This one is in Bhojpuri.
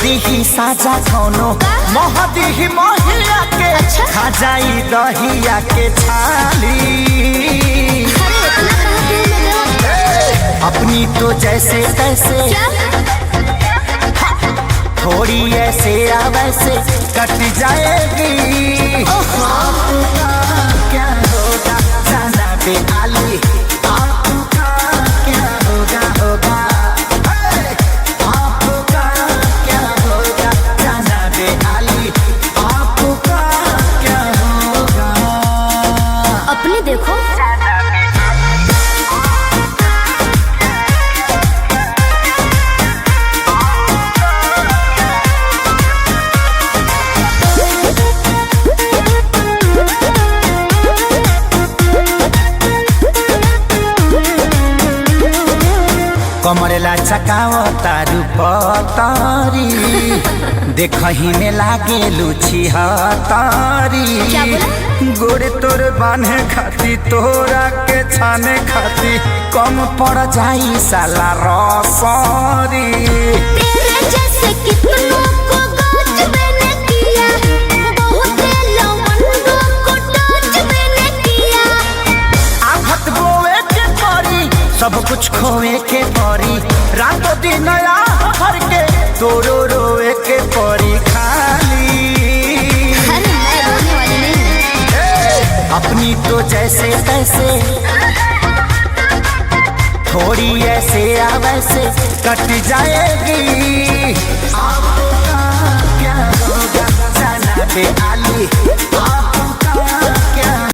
दी साजा कोनो महदी महिया के खा जाई दहिया के छाली। अपनी तो जैसे तैसे थोड़ी ऐसे या वैसे कट जाएगी। आपका क्या होगा जाना पे आली, आपका क्या होगा होगा। आपका क्या होगा जाना पे आली, आपका क्या होगा। अपने देखो कमरेला चकाओ तारू पतारी, देखही में लागे लुची हतारी। गोरे तोर बांधे खाती तोरा के छाने खाती कम पड़ जाई साला रसरी। तेरे जैसे कितनों को गाज मैंने किया, बहुत लवंडों को टच मैंने किया। आफत बोए के परी सब कुछ खोए के परी, रातों दिन हर के तोरो रोए के परी खाली। अरे मैं रोने वाली नहीं। अपनी तो जैसे तैसे थोड़ी ऐसे या वैसे कट जाएगी। आपका क्या होगा जाना पे